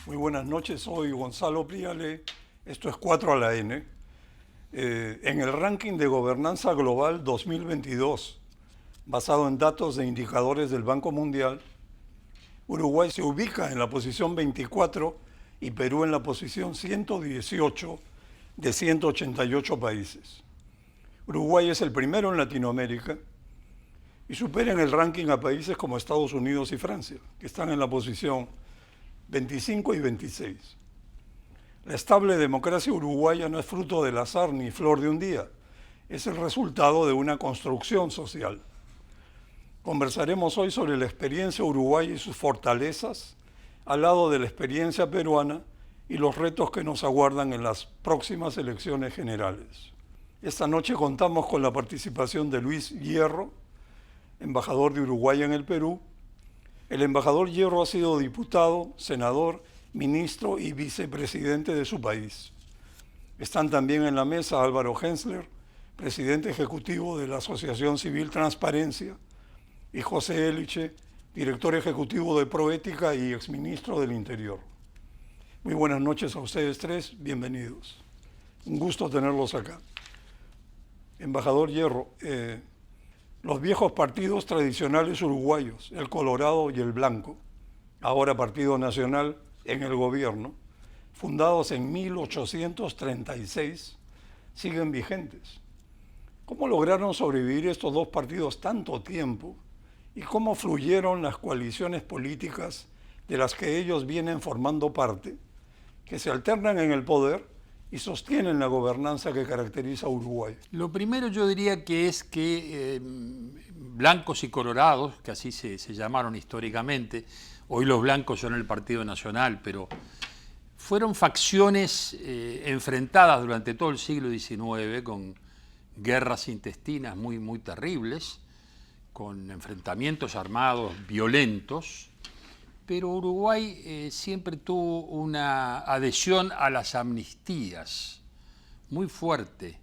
Muy buenas noches, soy Gonzalo Priale, esto es 4 a la N. En el ranking de gobernanza global 2022, basado en datos e indicadores del Banco Mundial, Uruguay se ubica en la posición 24 y Perú en la posición 118 de 188 países. Uruguay es el primero en Latinoamérica y supera en el ranking a países como Estados Unidos y Francia, que están en la posición 25 y 26. La estable democracia uruguaya no es fruto del azar ni flor de un día, es el resultado de una construcción social. Conversaremos hoy sobre la experiencia uruguaya y sus fortalezas, al lado de la experiencia peruana y los retos que nos aguardan en las próximas elecciones generales. Esta noche contamos con la participación de Luis Hierro, embajador de Uruguay en el Perú. El embajador Hierro ha sido diputado, senador, ministro y vicepresidente de su país. Están también en la mesa Álvaro Hensler, presidente ejecutivo de la Asociación Civil Transparencia, y José Eliche, director ejecutivo de Proética y exministro del Interior. Muy buenas noches a ustedes tres, bienvenidos. Un gusto tenerlos acá. Embajador Hierro, los viejos partidos tradicionales uruguayos, el Colorado y el Blanco, ahora Partido Nacional en el gobierno, fundados en 1836, siguen vigentes. ¿Cómo lograron sobrevivir estos dos partidos tanto tiempo y cómo fluyeron las coaliciones políticas de las que ellos vienen formando parte, que se alternan en el poder y sostienen la gobernanza que caracteriza a Uruguay? Lo primero yo diría que es que blancos y colorados, que así se llamaron históricamente, hoy los blancos son el Partido Nacional, pero fueron facciones enfrentadas durante todo el siglo XIX con guerras intestinas muy terribles, con enfrentamientos armados violentos, pero Uruguay siempre tuvo una adhesión a las amnistías muy fuerte,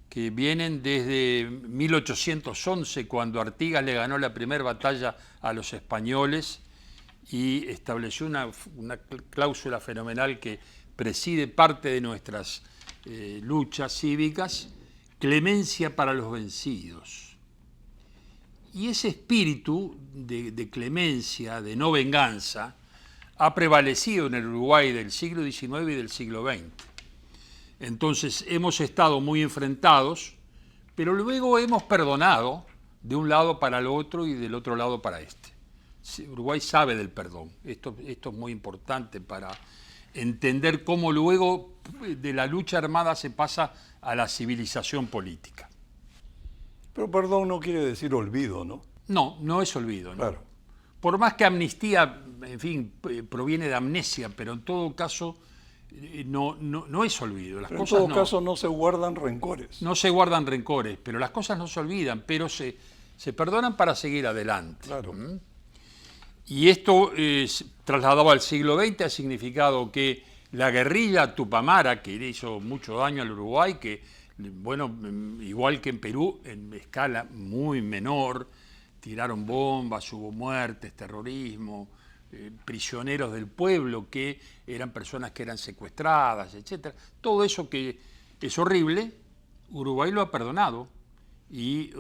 que vienen desde 1811, cuando Artigas le ganó la primera batalla a los españoles y estableció una cláusula fenomenal que preside parte de nuestras luchas cívicas: clemencia para los vencidos. Y ese espíritu de clemencia, de no venganza, ha prevalecido en el Uruguay del siglo XIX y del siglo XX. Entonces hemos estado muy enfrentados, pero luego hemos perdonado de un lado para el otro y del otro lado para este. Uruguay sabe del perdón. Esto es muy importante para entender cómo luego de la lucha armada se pasa a la civilización política. Pero perdón no quiere decir olvido, ¿no? No, no es olvido, ¿no? Claro. Por más que amnistía, en fin, proviene de amnesia, pero en todo caso no es olvido. Las Pero en cosas todo caso no se guardan rencores. no se guardan rencores, pero las cosas no se olvidan, pero se perdonan para seguir adelante. Claro. Y esto, trasladado al siglo XX, ha significado que la guerrilla tupamara, que hizo mucho daño al Uruguay, que, bueno, igual que en Perú, en escala muy menor, tiraron bombas, hubo muertes, terrorismo, prisioneros del pueblo, que eran personas que eran secuestradas, etc. Todo eso que es horrible, Uruguay lo ha perdonado. Y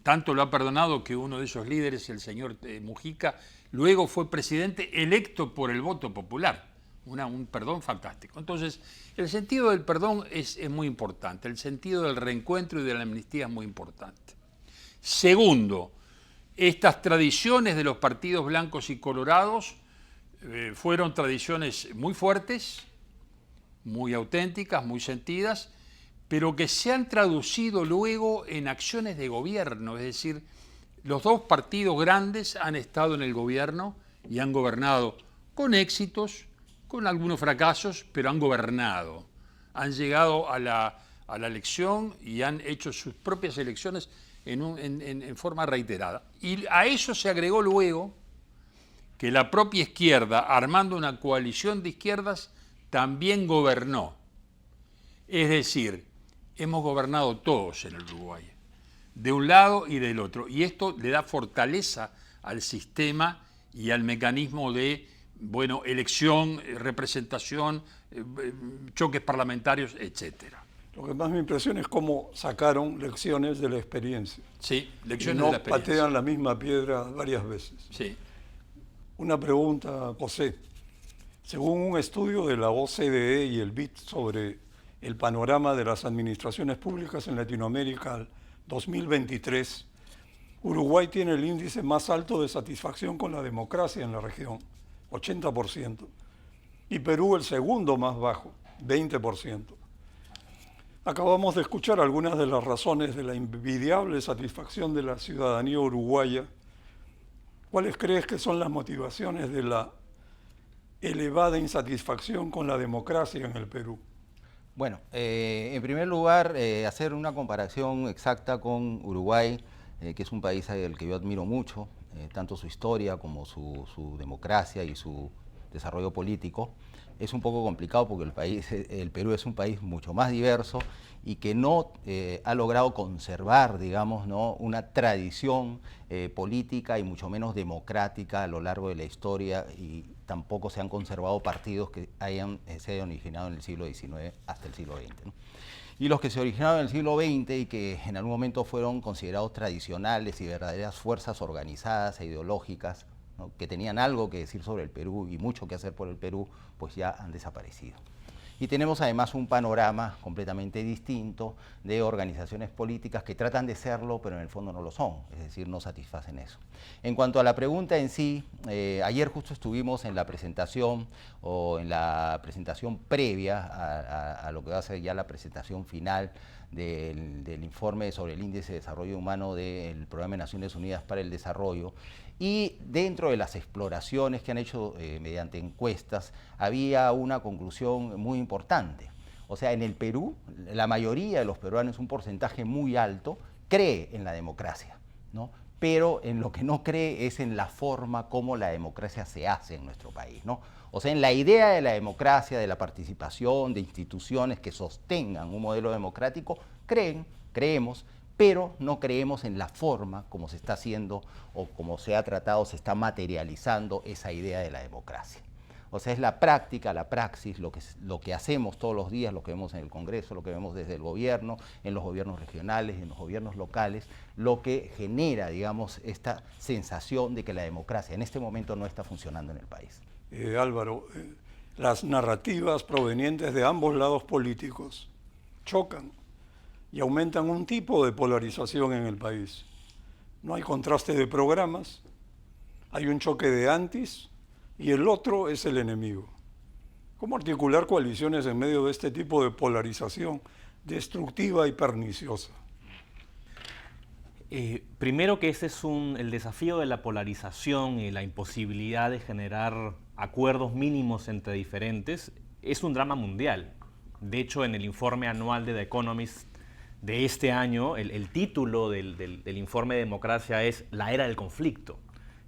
tanto lo ha perdonado que uno de esos líderes, el señor Mujica, luego fue presidente electo por el voto popular. Un perdón fantástico. Entonces, el sentido del perdón es muy importante. El sentido del reencuentro y de la amnistía es muy importante. Segundo, estas tradiciones de los partidos blancos y colorados fueron tradiciones muy fuertes, muy auténticas, muy sentidas, pero que se han traducido luego en acciones de gobierno. Es decir, los dos partidos grandes han estado en el gobierno y han gobernado con éxitos, con algunos fracasos, pero han gobernado. Han llegado a la elección y han hecho sus propias elecciones en forma reiterada. Y a eso se agregó luego que la propia izquierda, armando una coalición de izquierdas, también gobernó. Es decir, hemos gobernado todos en el Uruguay, de un lado y del otro. Y esto le da fortaleza al sistema y al mecanismo de bueno, elección, representación, choques parlamentarios, etcétera. Lo que más me impresiona es cómo sacaron lecciones de la experiencia. Sí, Y lecciones no de la experiencia. patean la misma piedra varias veces. Sí. Una pregunta, José. Según un estudio de la OCDE y el BID sobre el panorama de las administraciones públicas en Latinoamérica 2023, Uruguay tiene el índice más alto de satisfacción con la democracia en la región, 80%, y Perú el segundo más bajo, 20%. Acabamos de escuchar algunas de las razones de la envidiable satisfacción de la ciudadanía uruguaya. ¿Cuáles crees que son las motivaciones de la elevada insatisfacción con la democracia en el Perú? Bueno, en primer lugar, hacer una comparación exacta con Uruguay, que es un país al que yo admiro mucho, tanto su historia como su democracia y su desarrollo político. Es un poco complicado porque el Perú es un país mucho más diverso y que no ha logrado conservar, digamos, ¿no?, una tradición política y mucho menos democrática a lo largo de la historia, y tampoco se han conservado partidos que se hayan originado en el siglo XIX hasta el siglo XX, ¿no? Y los que se originaron en el siglo XX y que en algún momento fueron considerados tradicionales y verdaderas fuerzas organizadas e ideológicas, ¿no?, que tenían algo que decir sobre el Perú y mucho que hacer por el Perú, pues ya han desaparecido. Y tenemos además un panorama completamente distinto de organizaciones políticas que tratan de serlo, pero en el fondo no lo son, es decir, no satisfacen eso. En cuanto a la pregunta en sí, ayer justo estuvimos en la presentación previa a lo que va a ser ya la presentación final del informe sobre el Índice de Desarrollo Humano del Programa de Naciones Unidas para el Desarrollo, y dentro de las exploraciones que han hecho mediante encuestas, había una conclusión muy importante. O sea, en el Perú, la mayoría de los peruanos, un porcentaje muy alto, cree en la democracia, ¿no? Pero en lo que no cree es en la forma como la democracia se hace en nuestro país, ¿no? O sea, en la idea de la democracia, de la participación, de instituciones que sostengan un modelo democrático, creemos, pero no creemos en la forma como se está haciendo o como se ha tratado, se está materializando esa idea de la democracia. O sea, es la práctica, la praxis, lo que hacemos todos los días, lo que vemos en el Congreso, lo que vemos desde el gobierno, en los gobiernos regionales, en los gobiernos locales, lo que genera, digamos, esta sensación de que la democracia en este momento no está funcionando en el país. Álvaro, las narrativas provenientes de ambos lados políticos chocan y aumentan un tipo de polarización en el país. No hay contraste de programas, hay un choque de antis y el otro es el enemigo. ¿Cómo articular coaliciones en medio de este tipo de polarización destructiva y perniciosa? Primero que ese es el desafío de la polarización y la imposibilidad de generar acuerdos mínimos entre diferentes, es un drama mundial. De hecho, en el informe anual de The Economist de este año, el título del informe de democracia es La era del conflicto.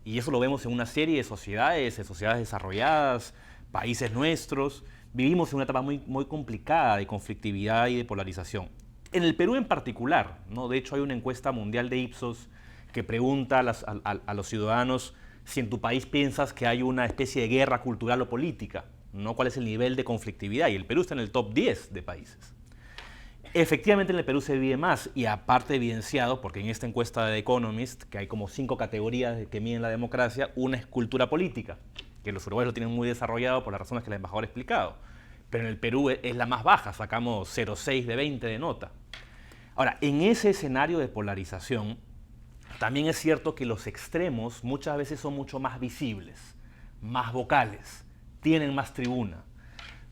Y eso lo vemos en una serie de sociedades desarrolladas, países nuestros. Vivimos en una etapa muy, muy complicada de conflictividad y de polarización. En el Perú en particular, ¿no? De hecho, hay una encuesta mundial de Ipsos que pregunta a los ciudadanos si en tu país piensas que hay una especie de guerra cultural o política, ¿no? ¿Cuál es el nivel de conflictividad? Y el Perú está en el top 10 de países. Efectivamente, en el Perú se vive más, y aparte evidenciado, porque en esta encuesta de The Economist, que hay como 5 categorías que miden la democracia, una es cultura política, que los uruguayos lo tienen muy desarrollado por las razones que el embajador ha explicado. Pero en el Perú es la más baja, sacamos 0,6 de 20 de nota. Ahora, en ese escenario de polarización, también es cierto que los extremos muchas veces son mucho más visibles, más vocales, tienen más tribuna,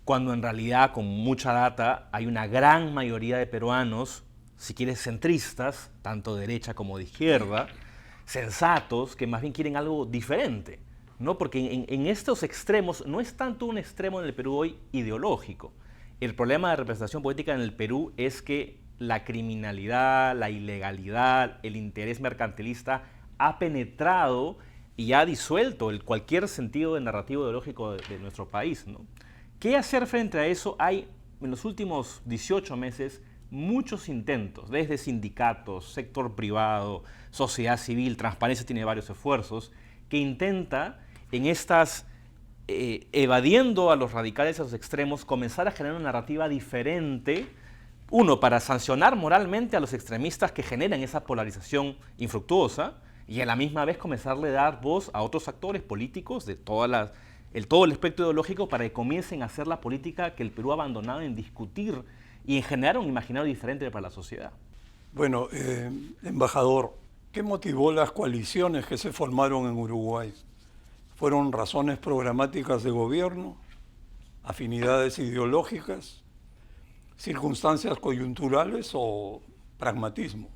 cuando en realidad, con mucha data, hay una gran mayoría de peruanos, si quieres centristas, tanto de derecha como de izquierda, sensatos, que más bien quieren algo diferente, ¿no? Porque en estos extremos no es tanto un extremo en el Perú hoy ideológico. El problema de representación política en el Perú es que la criminalidad, la ilegalidad, el interés mercantilista ha penetrado y ha disuelto cualquier sentido de narrativo ideológico de nuestro país, ¿no? ¿Qué hacer frente a eso? Hay en los últimos 18 meses muchos intentos, desde sindicatos, sector privado, sociedad civil, Transparencia tiene varios esfuerzos, que intenta en estas evadiendo a los radicales, a los extremos, comenzar a generar una narrativa diferente, uno, para sancionar moralmente a los extremistas que generan esa polarización infructuosa, y a la misma vez comenzarle a dar voz a otros actores políticos de todo el espectro ideológico para que comiencen a hacer la política que el Perú ha abandonado en discutir y en generar un imaginario diferente para la sociedad. Bueno, embajador, ¿qué motivó las coaliciones que se formaron en Uruguay? ¿Fueron razones programáticas de gobierno, afinidades ideológicas, circunstancias coyunturales o pragmatismo?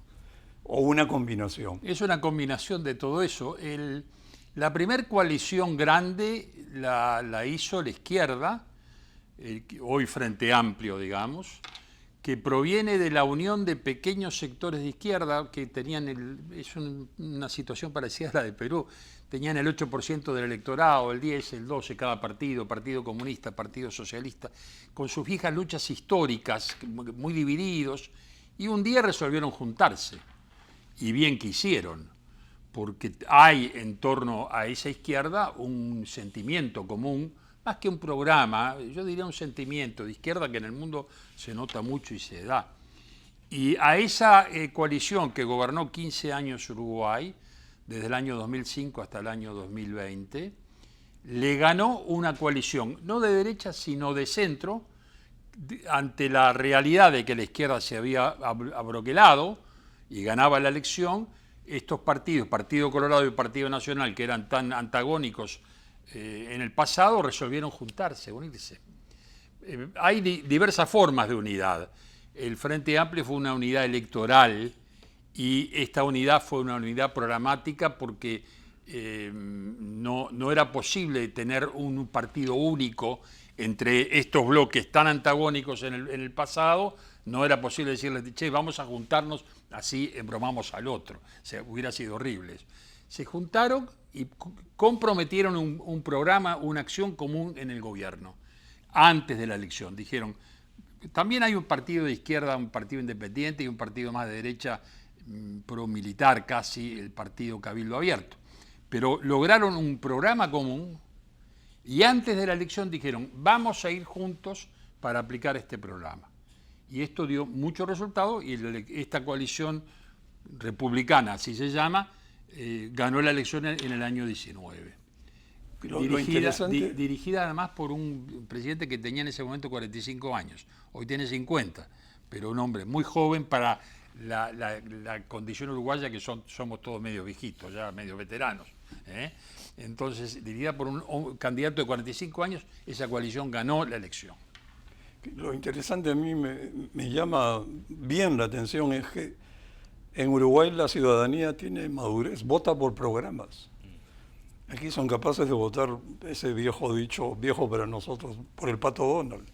¿O una combinación? Es una combinación de todo eso. La primer coalición grande la hizo la izquierda, hoy Frente Amplio, digamos, que proviene de la unión de pequeños sectores de izquierda que tenían, una situación parecida a la de Perú, tenían el 8% del electorado, el 10, el 12 cada partido, Partido Comunista, Partido Socialista, con sus viejas luchas históricas, muy divididos, y un día resolvieron juntarse. Y bien que hicieron, porque hay en torno a esa izquierda un sentimiento común, más que un programa, yo diría un sentimiento de izquierda que en el mundo se nota mucho y se da. Y a esa coalición que gobernó 15 años Uruguay, desde el año 2005 hasta el año 2020, le ganó una coalición, no de derecha, sino de centro, ante la realidad de que la izquierda se había abroquelado y ganaba la elección. Estos partidos, Partido Colorado y Partido Nacional, que eran tan antagónicos en el pasado, resolvieron juntarse, unirse. Hay diversas formas de unidad. El Frente Amplio fue una unidad electoral y esta unidad fue una unidad programática porque no era posible tener un partido único entre estos bloques tan antagónicos en el pasado. No era posible decirles, che, vamos a juntarnos, así embromamos al otro. O sea, hubiera sido horrible. Se juntaron y comprometieron un programa, una acción común en el gobierno, antes de la elección. Dijeron, también hay un partido de izquierda, un partido independiente y un partido más de derecha, pro-militar casi, el partido Cabildo Abierto. Pero lograron un programa común y antes de la elección dijeron, vamos a ir juntos para aplicar este programa. Y esto dio muchos resultados y esta coalición republicana, así se llama, ganó la elección en el año 19. Dirigida además por un presidente que tenía en ese momento 45 años, hoy tiene 50, pero un hombre muy joven para la condición uruguaya, que somos todos medio viejitos, ya medio veteranos. Entonces, dirigida por un candidato de 45 años, esa coalición ganó la elección. Lo interesante a mí me llama bien la atención es que en Uruguay la ciudadanía tiene madurez, vota por programas. Aquí son capaces de votar ese viejo dicho, viejo para nosotros, por el Pato Donald.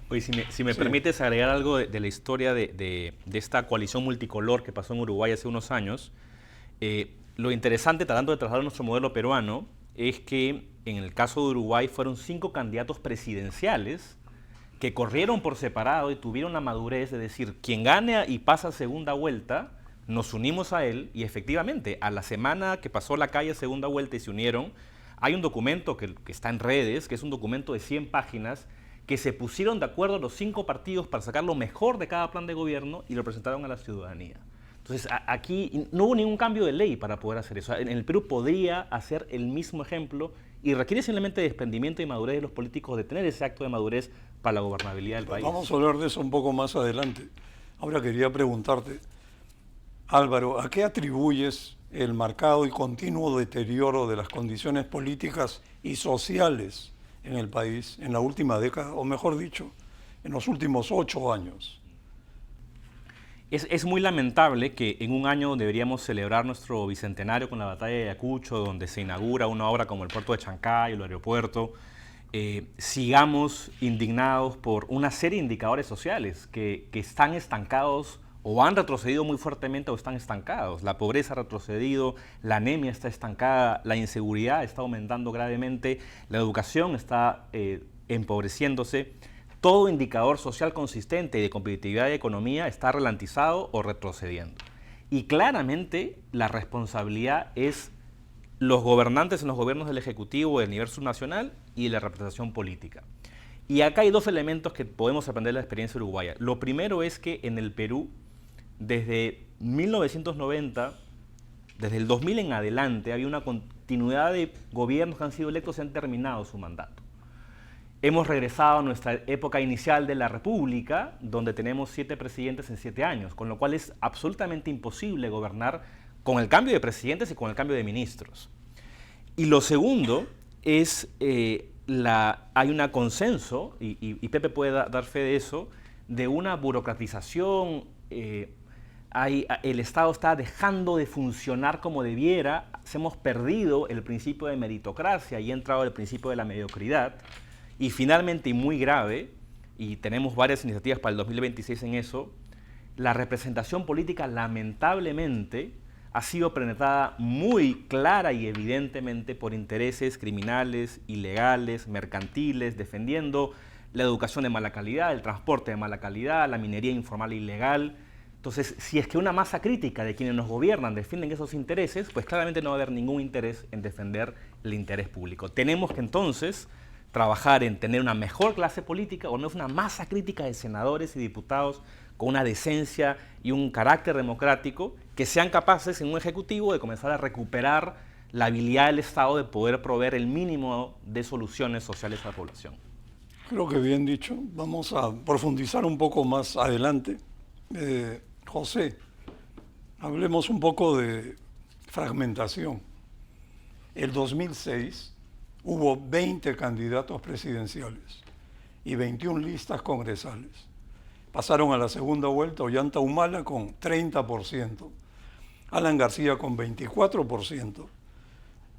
Oye, si me permites agregar algo de la historia de esta coalición multicolor que pasó en Uruguay hace unos años, lo interesante, tratando de trasladar nuestro modelo peruano, es que en el caso de Uruguay fueron 5 candidatos presidenciales que corrieron por separado y tuvieron la madurez de decir, quien gane y pasa segunda vuelta, nos unimos a él, y efectivamente, a la semana que pasó la calle segunda vuelta y se unieron, hay un documento que está en redes, que es un documento de 100 páginas, que se pusieron de acuerdo los 5 partidos para sacar lo mejor de cada plan de gobierno y lo presentaron a la ciudadanía. Entonces, aquí no hubo ningún cambio de ley para poder hacer eso. En el Perú podría hacer el mismo ejemplo y requiere simplemente desprendimiento y madurez de los políticos de tener ese acto de madurez para la gobernabilidad del país. Vamos a hablar de eso un poco más adelante. Ahora quería preguntarte, Álvaro, ¿a qué atribuyes el marcado y continuo deterioro de las condiciones políticas y sociales en el país en la última década, o mejor dicho, en los últimos 8 años? Es muy lamentable que en un año deberíamos celebrar nuestro bicentenario con la batalla de Ayacucho, donde se inaugura una obra como el puerto de Chancay, el aeropuerto, sigamos indignados por una serie de indicadores sociales que están estancados o han retrocedido muy fuertemente o están estancados. La pobreza ha retrocedido, la anemia está estancada, la inseguridad está aumentando gravemente, la educación está empobreciéndose. Todo indicador social consistente de competitividad de economía está ralentizado o retrocediendo. Y claramente la responsabilidad es los gobernantes en los gobiernos del Ejecutivo del nivel subnacional y la representación política. Y acá hay dos elementos que podemos aprender de la experiencia uruguaya. Lo primero es que en el Perú, desde 1990, desde el 2000 en adelante, había una continuidad de gobiernos que han sido electos y han terminado su mandato. Hemos regresado a nuestra época inicial de la República, donde tenemos 7 presidentes en 7 años, con lo cual es absolutamente imposible gobernar con el cambio de presidentes y con el cambio de ministros. Y lo segundo es, hay un consenso, y Pepe puede dar fe de eso, de una burocratización. El Estado está dejando de funcionar como debiera, hemos perdido el principio de meritocracia y ha entrado el principio de la mediocridad. Y finalmente, y muy grave, y tenemos varias iniciativas para el 2026 en eso, la representación política lamentablemente ha sido penetrada muy clara y evidentemente por intereses criminales, ilegales, mercantiles, defendiendo la educación de mala calidad, el transporte de mala calidad, la minería informal e ilegal. Entonces, si es que una masa crítica de quienes nos gobiernan defienden esos intereses, pues claramente no va a haber ningún interés en defender el interés público. Tenemos que entonces trabajar en tener una mejor clase política, o no es una masa crítica de senadores y diputados con una decencia y un carácter democrático que sean capaces en un ejecutivo de comenzar a recuperar la habilidad del Estado de poder proveer el mínimo de soluciones sociales a la población. Creo que bien dicho. Vamos a profundizar un poco más adelante. José, hablemos un poco de fragmentación. El 2006 hubo 20 candidatos presidenciales y 21 listas congresales. Pasaron a la segunda vuelta Ollanta Humala con 30%, Alan García con 24%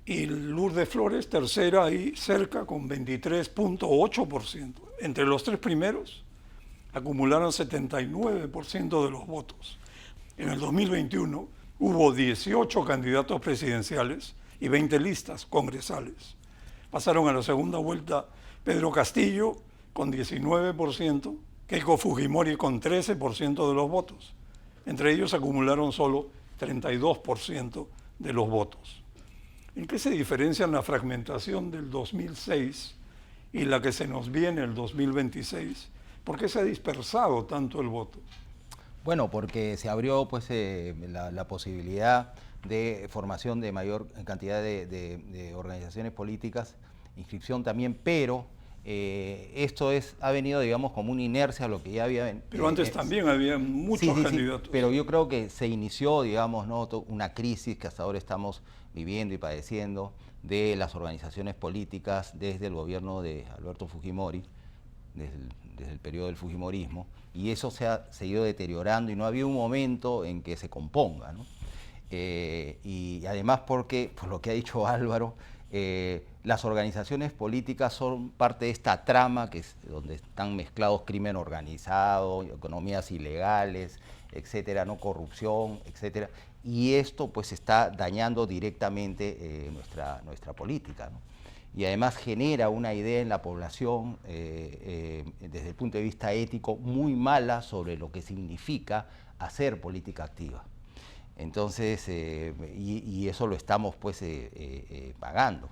y Lourdes Flores tercera ahí cerca con 23.8%. Entre los 3 primeros acumularon 79% de los votos. En el 2021 hubo 18 candidatos presidenciales y 20 listas congresales. Pasaron a la segunda vuelta Pedro Castillo con 19%, Keiko Fujimori con 13% de los votos. Entre ellos acumularon solo 32% de los votos. ¿En qué se diferencian la fragmentación del 2006 y la que se nos viene el 2026? ¿Por qué se ha dispersado tanto el voto? Bueno, porque se abrió pues, la posibilidad de formación de mayor cantidad de organizaciones políticas, inscripción también, pero esto ha venido, digamos, como una inercia a lo que ya había... Pero antes también había muchos candidatos. Sí, pero yo creo que se inició, digamos, ¿no?, una crisis que hasta ahora estamos viviendo y padeciendo de las organizaciones políticas desde el gobierno de Alberto Fujimori, desde el periodo del Fujimorismo, y eso se ha seguido deteriorando y no había un momento en que se componga, ¿no? Y además porque, por lo que ha dicho Álvaro, las organizaciones políticas son parte de esta trama que es donde están mezclados crimen organizado, economías ilegales, etcétera, no corrupción, etcétera, y esto pues está dañando directamente nuestra política, ¿no? Y además genera una idea en la población desde el punto de vista ético muy mala sobre lo que significa hacer política activa. Entonces, y eso lo estamos pues pagando.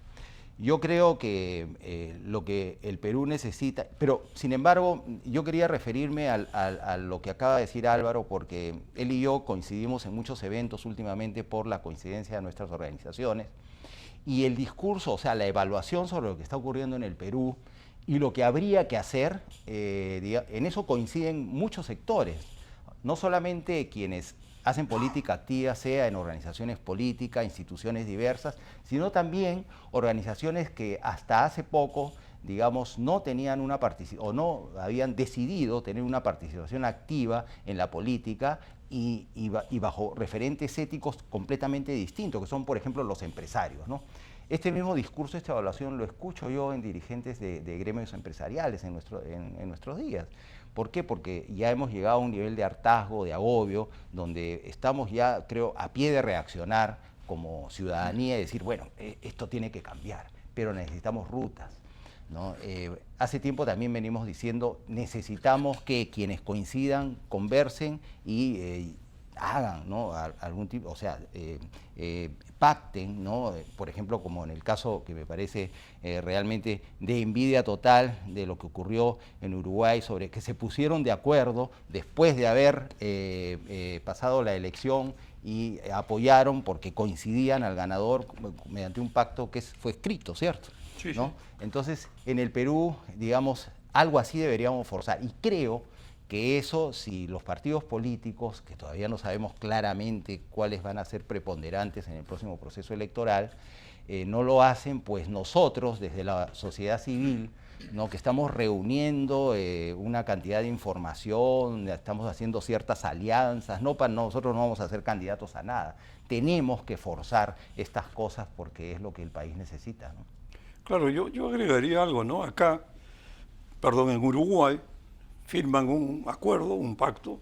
Yo creo que lo que el Perú necesita, pero sin embargo yo quería referirme a lo que acaba de decir Álvaro, porque él y yo coincidimos en muchos eventos últimamente por la coincidencia de nuestras organizaciones, y el discurso, o sea, la evaluación sobre lo que está ocurriendo en el Perú y lo que habría que hacer, en eso coinciden muchos sectores, no solamente quienes hacen política activa, sea en organizaciones políticas, instituciones diversas, sino también organizaciones que hasta hace poco, digamos, no tenían una participación, o no habían decidido tener una participación activa en la política y bajo referentes éticos completamente distintos, que son, por ejemplo, los empresarios, ¿no? Este mismo discurso, esta evaluación, lo escucho yo en dirigentes de gremios empresariales en nuestros días. ¿Por qué? Porque ya hemos llegado a un nivel de hartazgo, de agobio, donde estamos ya, creo, a pie de reaccionar como ciudadanía y decir, bueno, esto tiene que cambiar, pero necesitamos rutas, ¿no? Hace tiempo también venimos diciendo, necesitamos que quienes coincidan conversen y hagan, ¿no? Algún tipo, o sea, pacten, ¿no? Por ejemplo, como en el caso que me parece realmente de envidia total de lo que ocurrió en Uruguay, sobre que se pusieron de acuerdo después de haber pasado la elección y apoyaron porque coincidían al ganador mediante un pacto que fue escrito, ¿cierto? Sí, ¿No? sí. Entonces, en el Perú, digamos, algo así deberíamos forzar. Y creo que eso, si los partidos políticos, que todavía no sabemos claramente cuáles van a ser preponderantes en el próximo proceso electoral, no lo hacen, pues nosotros, desde la sociedad civil, ¿no? Que estamos reuniendo una cantidad de información, estamos haciendo ciertas alianzas, nosotros no vamos a ser candidatos a nada. Tenemos que forzar estas cosas porque es lo que el país necesita, ¿no? Claro, yo agregaría algo, ¿no? Acá, perdón, en Uruguay, firman un acuerdo, un pacto,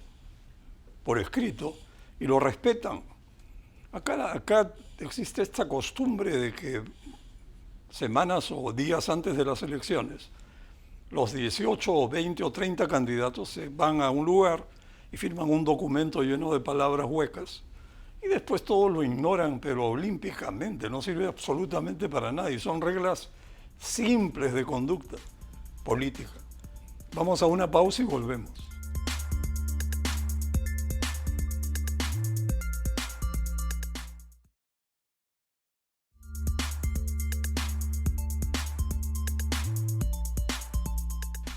por escrito, y lo respetan. Acá existe esta costumbre de que semanas o días antes de las elecciones, los 18 o 20 o 30 candidatos se van a un lugar y firman un documento lleno de palabras huecas. Y después todos lo ignoran, pero olímpicamente, no sirve absolutamente para nada. Y son reglas simples de conducta política. Vamos a una pausa y volvemos.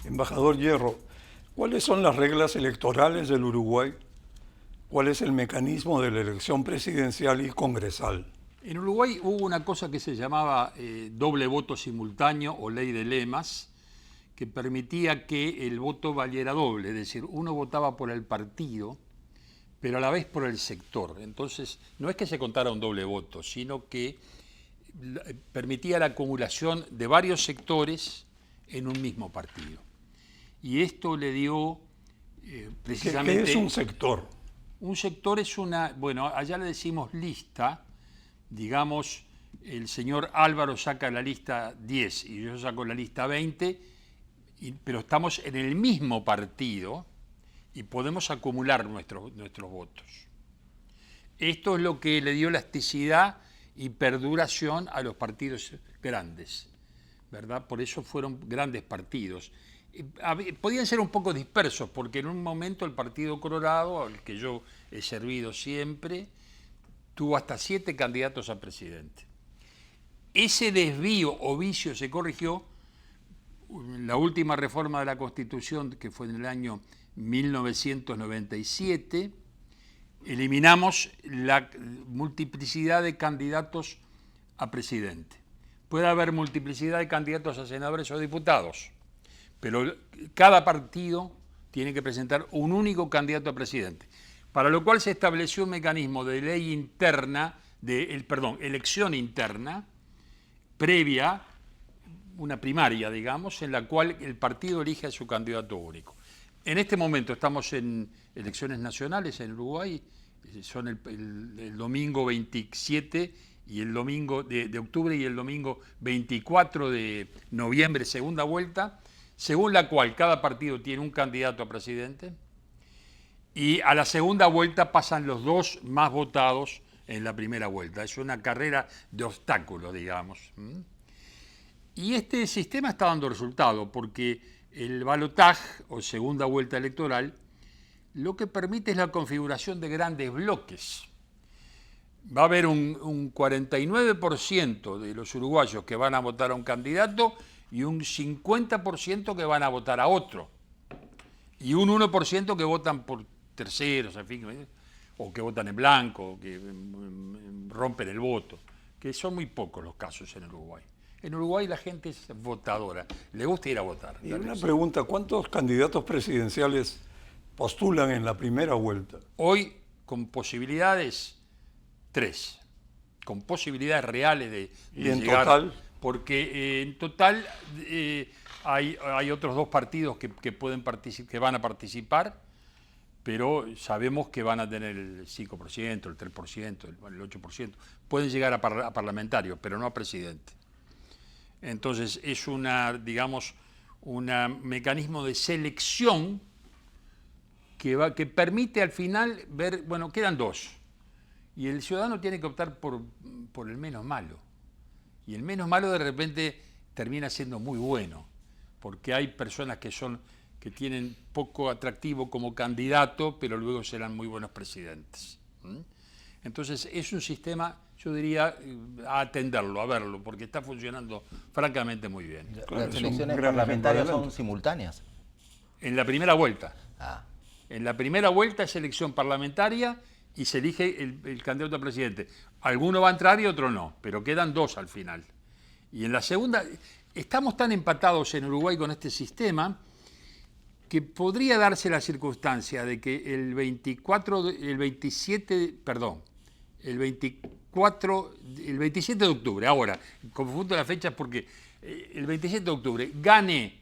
Embajador Hierro, ¿cuáles son las reglas electorales del Uruguay? ¿Cuál es el mecanismo de la elección presidencial y congresal? En Uruguay hubo una cosa que se llamaba doble voto simultáneo o ley de lemas, que permitía que el voto valiera doble, es decir, uno votaba por el partido, pero a la vez por el sector. Entonces, no es que se contara un doble voto, sino que permitía la acumulación de varios sectores en un mismo partido. Y esto le dio precisamente... ¿Qué es un sector? Un sector es una, bueno, allá le decimos lista, digamos, el señor Álvaro saca la lista 10 y yo saco la lista 20, pero estamos en el mismo partido y podemos acumular nuestros votos. Esto es lo que le dio elasticidad y perduración a los partidos grandes, ¿verdad? Por eso fueron grandes partidos. Podían ser un poco dispersos, porque en un momento el Partido Colorado, al que yo he servido siempre, tuvo hasta 7 candidatos a presidente. Ese desvío o vicio se corrigió en la última reforma de la Constitución, que fue en el año 1997. Eliminamos la multiplicidad de candidatos a presidente. Puede haber multiplicidad de candidatos a senadores o diputados, pero cada partido tiene que presentar un único candidato a presidente, para lo cual se estableció un mecanismo de ley interna, elección interna, previa, una primaria, digamos, en la cual el partido elige a su candidato único. En este momento estamos en elecciones nacionales en Uruguay, son el domingo 27 y el domingo de octubre y el domingo 24 de noviembre, segunda vuelta, según la cual cada partido tiene un candidato a presidente y a la segunda vuelta pasan los 2 más votados en la primera vuelta. Es una carrera de obstáculos, digamos. Y este sistema está dando resultado porque el balotaje o segunda vuelta electoral lo que permite es la configuración de grandes bloques. Va a haber un 49% de los uruguayos que van a votar a un candidato y un 50% que van a votar a otro. Y un 1% que votan por terceros, en fin, o que votan en blanco, o que rompen el voto, que son muy pocos los casos en Uruguay. En Uruguay la gente es votadora, le gusta ir a votar. Y una pregunta, ¿cuántos candidatos presidenciales postulan en la primera vuelta? Hoy, con posibilidades, 3. Con posibilidades reales de ¿Y en llegar, total? Porque en total hay otros 2 partidos que van a participar, pero sabemos que van a tener el 5%, el 3%, el 8%. Pueden llegar a parlamentarios, pero no a presidente. Entonces es un mecanismo de selección que permite al final ver, bueno, quedan dos. Y el ciudadano tiene que optar por el menos malo. Y el menos malo de repente termina siendo muy bueno, porque hay personas que tienen poco atractivo como candidato, pero luego serán muy buenos presidentes. Entonces es un sistema, yo diría, a atenderlo, a verlo, porque está funcionando francamente muy bien. Claro, Las es un elecciones gran parlamentarias ejemplo son simultáneas. En la primera vuelta. Ah, En la primera vuelta es elección parlamentaria y se elige el candidato a presidente. Alguno va a entrar y otro no, pero quedan dos al final. Y en la segunda, estamos tan empatados en Uruguay con este sistema que podría darse la circunstancia de que el 27 de octubre, ahora, confundo las fechas porque el 27 de octubre gane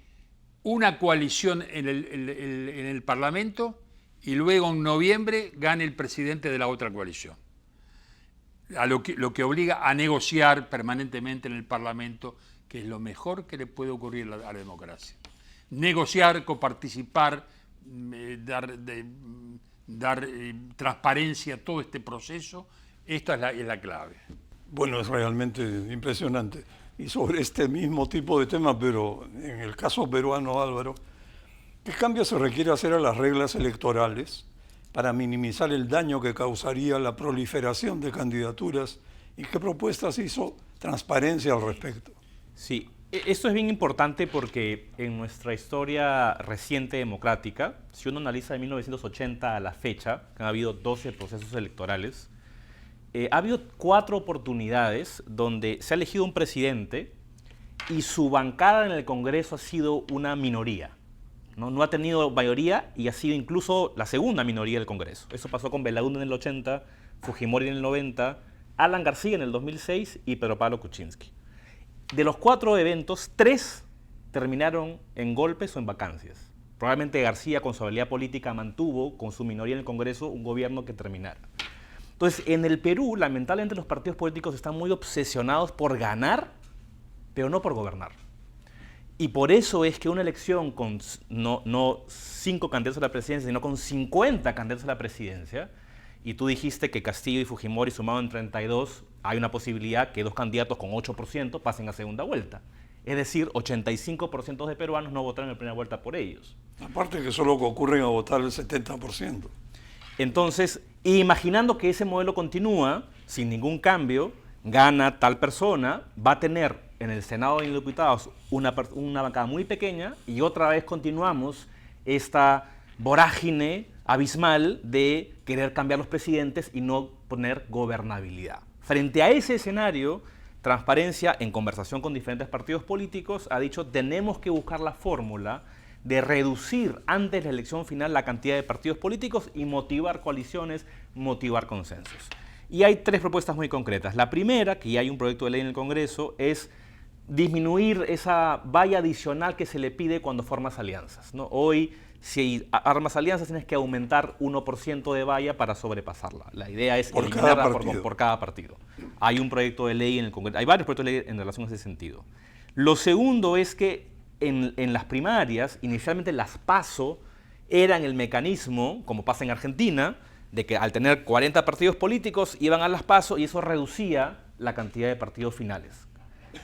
una coalición en el Parlamento y luego en noviembre gane el presidente de la otra coalición. Lo que obliga a negociar permanentemente en el Parlamento, que es lo mejor que le puede ocurrir a la democracia. Negociar, coparticipar, dar transparencia a todo este proceso, esta es la clave. Bueno, es realmente impresionante. Y sobre este mismo tipo de tema, pero en el caso peruano, Álvaro, ¿qué cambios se requiere hacer a las reglas electorales para minimizar el daño que causaría la proliferación de candidaturas y qué propuestas hizo Transparencia al respecto? Sí, esto es bien importante porque en nuestra historia reciente democrática, si uno analiza de 1980 a la fecha, que han habido 12 procesos electorales, ha habido 4 oportunidades donde se ha elegido un presidente y su bancada en el Congreso ha sido una minoría. No ha tenido mayoría y ha sido incluso la segunda minoría del Congreso. Eso pasó con Belaúnde en el 80, Fujimori en el 90, Alan García en el 2006 y Pedro Pablo Kuczynski. De los 4 eventos, 3 terminaron en golpes o en vacancias. Probablemente García, con su habilidad política, mantuvo con su minoría en el Congreso un gobierno que terminara. Entonces, en el Perú, lamentablemente, los partidos políticos están muy obsesionados por ganar, pero no por gobernar. Y por eso es que una elección con no 5 candidatos a la presidencia, sino con 50 candidatos a la presidencia, y tú dijiste que Castillo y Fujimori sumaban en 32, hay una posibilidad que 2 candidatos con 8% pasen a segunda vuelta. Es decir, 85% de peruanos no votaron en primera vuelta por ellos. Aparte que solo concurren a votar el 70%. Entonces, imaginando que ese modelo continúa sin ningún cambio, gana tal persona, va a tener en el Senado de Diputados una bancada muy pequeña y otra vez continuamos esta vorágine abismal de querer cambiar los presidentes y no poner gobernabilidad. Frente a ese escenario, Transparencia, en conversación con diferentes partidos políticos, ha dicho tenemos que buscar la fórmula de reducir antes de la elección final la cantidad de partidos políticos y motivar coaliciones, motivar consensos. Y hay 3 propuestas muy concretas. La primera, que ya hay un proyecto de ley en el Congreso, es disminuir esa valla adicional que se le pide cuando formas alianzas, ¿no? Hoy, si armas alianzas, tienes que aumentar 1% de valla para sobrepasarla. La idea es eliminarla por cada partido. Hay un proyecto de ley en el Congreso, hay varios proyectos de ley en relación a ese sentido. Lo segundo es que en las primarias, inicialmente las PASO eran el mecanismo, como pasa en Argentina, de que al tener 40 partidos políticos iban a las PASO y eso reducía la cantidad de partidos finales.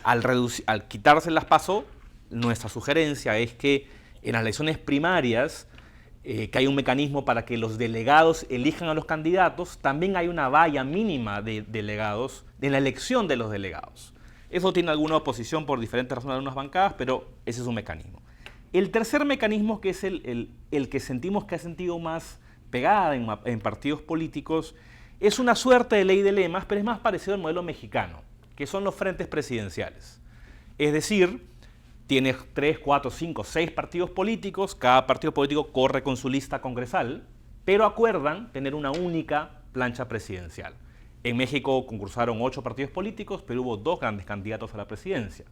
Al quitarse las PASO, nuestra sugerencia es que en las elecciones primarias, que hay un mecanismo para que los delegados elijan a los candidatos, también hay una valla mínima de delegados en la elección de los delegados. Eso tiene alguna oposición por diferentes razones de algunas bancadas, pero ese es un mecanismo. El tercer mecanismo, que es el que sentimos que ha sentido más pegada en partidos políticos, es una suerte de ley de lemas, pero es más parecido al modelo mexicano, que son los frentes presidenciales. Es decir, tienes 3, 4, 5, 6 partidos políticos, cada partido político corre con su lista congresal, pero acuerdan tener una única plancha presidencial. En México concursaron 8 partidos políticos, pero hubo 2 grandes candidatos a la presidencia.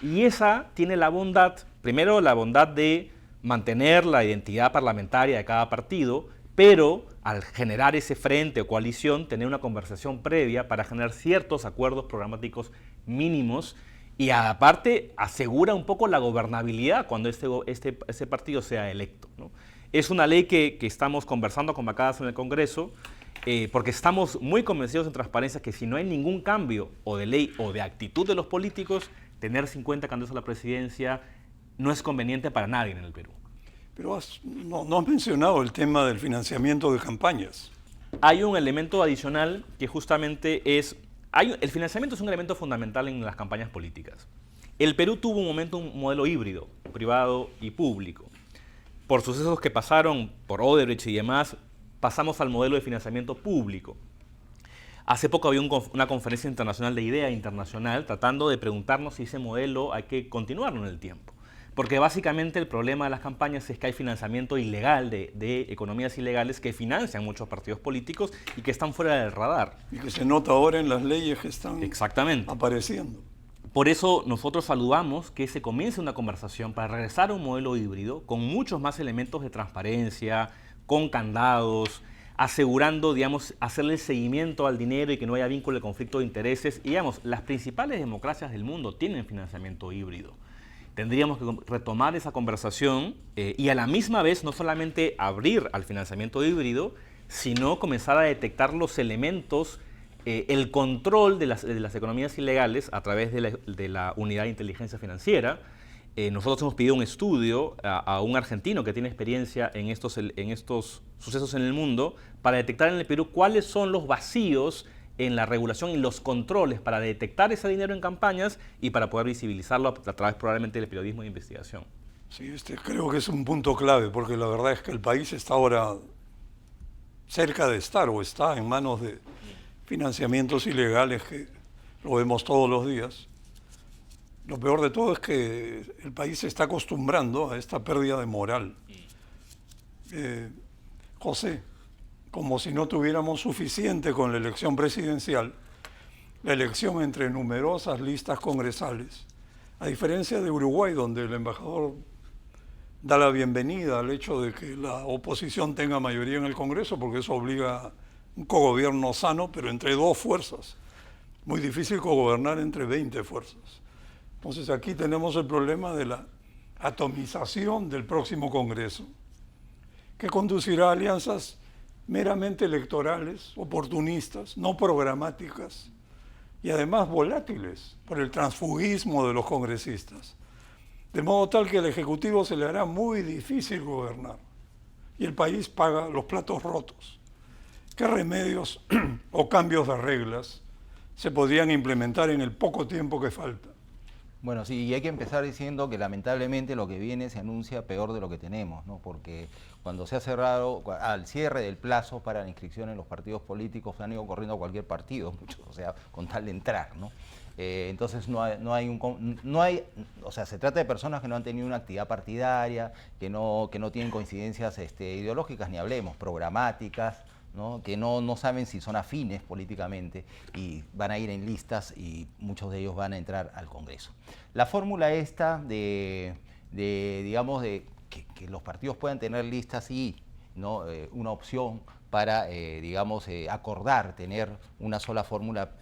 Y esa tiene la bondad, primero la bondad de mantener la identidad parlamentaria de cada partido, pero al generar ese frente o coalición, tener una conversación previa para generar ciertos acuerdos programáticos mínimos y aparte asegura un poco la gobernabilidad cuando ese partido sea electo, ¿no? Es una ley que estamos conversando con bancadas en el Congreso, porque estamos muy convencidos en transparencia que si no hay ningún cambio o de ley o de actitud de los políticos, tener 50 candidatos a la presidencia no es conveniente para nadie en el Perú. Pero no has mencionado el tema del financiamiento de campañas. Hay un elemento adicional que justamente es... el financiamiento es un elemento fundamental en las campañas políticas. El Perú tuvo un momento un modelo híbrido, privado y público. Por sucesos que pasaron, por Odebrecht y demás, pasamos al modelo de financiamiento público. Hace poco había una conferencia internacional de idea internacional tratando de preguntarnos si ese modelo hay que continuarlo en el tiempo. Porque básicamente el problema de las campañas es que hay financiamiento ilegal de economías ilegales que financian muchos partidos políticos y que están fuera del radar. Y que se nota ahora en las leyes que están Exactamente. apareciendo. Por eso nosotros saludamos que se comience una conversación para regresar a un modelo híbrido con muchos más elementos de transparencia, con candados, asegurando, digamos, hacerle seguimiento al dinero y que no haya vínculo de conflicto de intereses. Y, digamos, las principales democracias del mundo tienen financiamiento híbrido. Tendríamos que retomar esa conversación y a la misma vez no solamente abrir al financiamiento híbrido, sino comenzar a detectar los elementos, el control de las economías ilegales a través de la Unidad de Inteligencia Financiera. Nosotros hemos pedido un estudio a un argentino que tiene experiencia en estos sucesos en el mundo para detectar en el Perú cuáles son los vacíos en la regulación y los controles para detectar ese dinero en campañas y para poder visibilizarlo a través probablemente del periodismo de investigación. Sí, creo que es un punto clave, porque la verdad es que el país está ahora cerca de estar o está en manos de financiamientos ilegales que lo vemos todos los días. Lo peor de todo es que el país se está acostumbrando a esta pérdida de moral. José, como si no tuviéramos suficiente con la elección presidencial, la elección entre numerosas listas congresales, a diferencia de Uruguay, donde el embajador da la bienvenida al hecho de que la oposición tenga mayoría en el Congreso, porque eso obliga a un cogobierno sano, pero entre dos fuerzas. Muy difícil cogobernar entre 20 fuerzas. Entonces aquí tenemos el problema de la atomización del próximo Congreso, que conducirá a alianzas meramente electorales, oportunistas, no programáticas y además volátiles por el transfugismo de los congresistas. De modo tal que al Ejecutivo se le hará muy difícil gobernar y el país paga los platos rotos. ¿Qué remedios o cambios de reglas se podrían implementar en el poco tiempo que falta? Bueno, sí, y hay que empezar diciendo que lamentablemente lo que viene se anuncia peor de lo que tenemos, ¿no? Porque cuando se ha cerrado, al cierre del plazo para la inscripción en los partidos políticos, se han ido corriendo a cualquier partido, muchos, o sea, con tal de entrar, ¿no? Entonces o sea, se trata de personas que no han tenido una actividad partidaria, que no tienen coincidencias ideológicas, ni hablemos, programáticas, ¿no? Que no saben si son afines políticamente y van a ir en listas y muchos de ellos van a entrar al Congreso. La fórmula esta digamos, de que los partidos puedan tener listas y ¿no? Una opción para, digamos, acordar tener una sola fórmula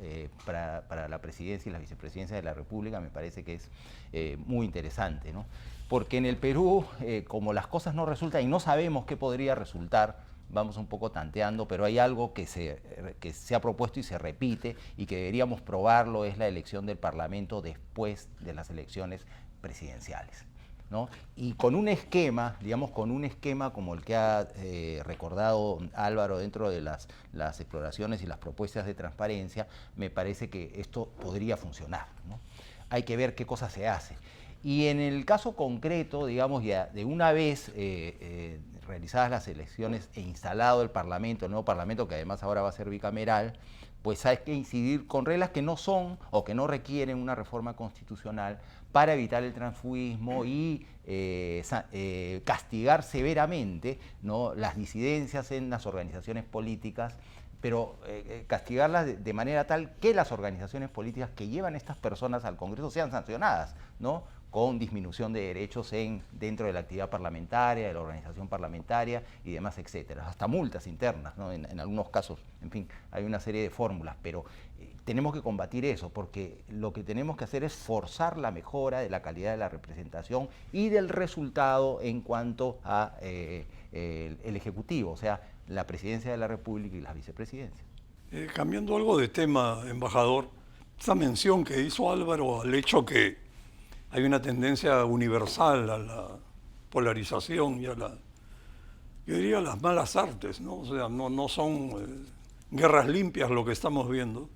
para la presidencia y la vicepresidencia de la República, me parece que es muy interesante, ¿no? Porque en el Perú, como las cosas no resultan y no sabemos qué podría resultar, vamos un poco tanteando, pero hay algo que se ha propuesto y se repite y que deberíamos probarlo, es la elección del Parlamento después de las elecciones presidenciales, ¿no? Y con un esquema, digamos, como el que ha recordado Álvaro dentro de las exploraciones y las propuestas de transparencia, me parece que esto podría funcionar, ¿no? Hay que ver qué cosa se hace. Y en el caso concreto, digamos, ya de una vez realizadas las elecciones e instalado el Parlamento, el nuevo Parlamento, que además ahora va a ser bicameral, pues hay que incidir con reglas que no son o que no requieren una reforma constitucional para evitar el transfugismo y castigar severamente, ¿no? Las disidencias en las organizaciones políticas, pero castigarlas de manera tal que las organizaciones políticas que llevan estas personas al Congreso sean sancionadas, ¿no? con disminución de derechos dentro de la actividad parlamentaria, de la organización parlamentaria y demás, etcétera. Hasta multas internas, ¿no? En algunos casos, en fin, hay una serie de fórmulas, pero tenemos que combatir eso, porque lo que tenemos que hacer es forzar la mejora de la calidad de la representación y del resultado en cuanto a el Ejecutivo, o sea, la Presidencia de la República y las vicepresidencias. Cambiando algo de tema, embajador, esa mención que hizo Álvaro al hecho que hay una tendencia universal a la polarización y a la, yo diría, a las malas artes, ¿no? O sea, no son guerras limpias lo que estamos viendo.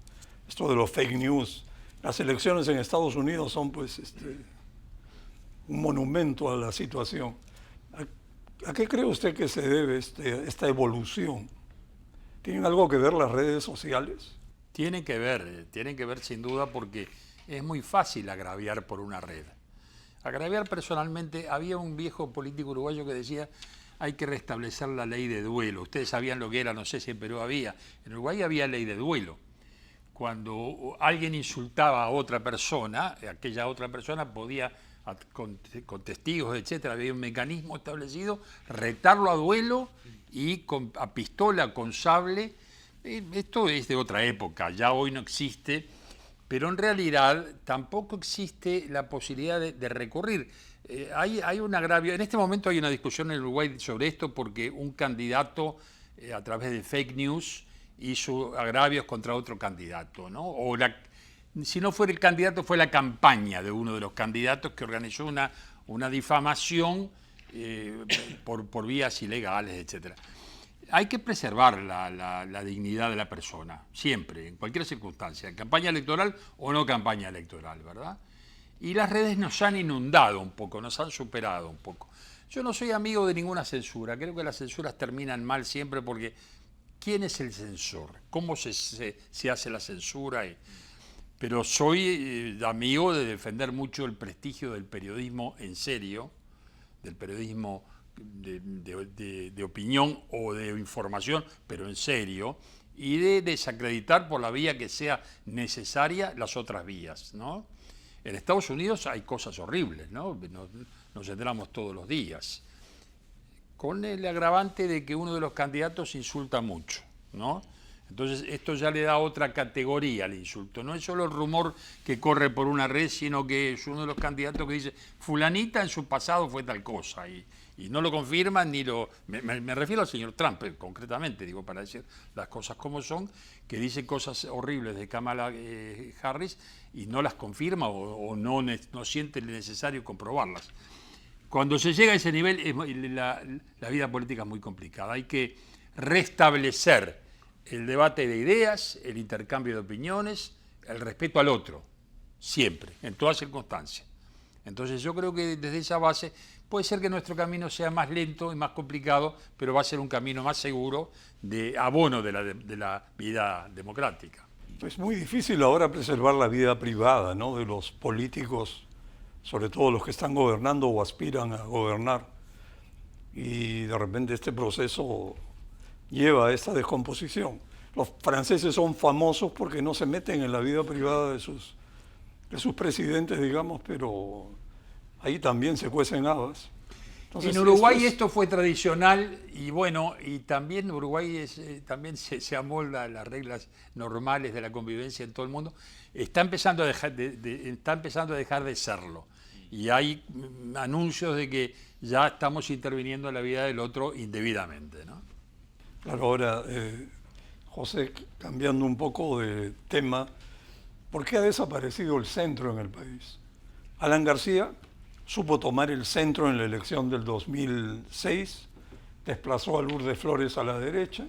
Esto de los fake news, las elecciones en Estados Unidos son pues un monumento a la situación. ¿A qué cree usted que se debe esta evolución? ¿Tienen algo que ver las redes sociales? Tienen que ver sin duda, porque es muy fácil agraviar por una red. Agraviar personalmente, había un viejo político uruguayo que decía: hay que restablecer la ley de duelo. Ustedes sabían lo que era, no sé si en Perú había. En Uruguay había ley de duelo. Cuando alguien insultaba a otra persona, aquella otra persona podía, con testigos, etcétera, había un mecanismo establecido, retarlo a duelo y a pistola, con sable. Esto es de otra época, ya hoy no existe, pero en realidad tampoco existe la posibilidad de recurrir. Hay un agravio. En este momento hay una discusión en Uruguay sobre esto, porque un candidato a través de fake news hizo agravios contra otro candidato, ¿no? Si no fue el candidato, fue la campaña de uno de los candidatos que organizó una difamación por vías ilegales, etcétera. Hay que preservar la dignidad de la persona, siempre, en cualquier circunstancia, en campaña electoral o no campaña electoral, ¿verdad? Y las redes nos han inundado un poco, nos han superado un poco. Yo no soy amigo de ninguna censura, creo que las censuras terminan mal siempre, porque ¿quién es el censor? ¿Cómo se hace la censura? Pero soy amigo de defender mucho el prestigio del periodismo en serio, del periodismo de opinión o de información, pero en serio, y de desacreditar por la vía que sea necesaria las otras vías, ¿no? En Estados Unidos hay cosas horribles, ¿no? Nos enteramos todos los días, con el agravante de que uno de los candidatos insulta mucho, ¿no? Entonces esto ya le da otra categoría al insulto. No es solo el rumor que corre por una red, sino que es uno de los candidatos que dice: fulanita en su pasado fue tal cosa, y no lo confirman ni lo... Me refiero al señor Trump, concretamente, digo, para decir las cosas como son, que dice cosas horribles de Kamala Harris y no las confirma o no siente necesario comprobarlas. Cuando se llega a ese nivel, la vida política es muy complicada. Hay que restablecer el debate de ideas, el intercambio de opiniones, el respeto al otro, siempre, en todas circunstancias. Entonces yo creo que desde esa base puede ser que nuestro camino sea más lento y más complicado, pero va a ser un camino más seguro de abono de la vida democrática. Es muy difícil ahora preservar la vida privada, ¿no?, de los políticos, sobre todo los que están gobernando o aspiran a gobernar. Y de repente este proceso lleva a esta descomposición. Los franceses son famosos porque no se meten en la vida privada de sus presidentes, digamos, pero ahí también se cuecen habas. Entonces, en Uruguay esto fue tradicional, y bueno, y también Uruguay también se amolda a las reglas normales de la convivencia en todo el mundo. Está empezando a dejar de serlo. Y hay anuncios de que ya estamos interviniendo en la vida del otro indebidamente, ¿no? Claro, ahora, José, cambiando un poco de tema, ¿por qué ha desaparecido el centro en el país? Alan García supo tomar el centro en la elección del 2006, desplazó a Lourdes Flores a la derecha,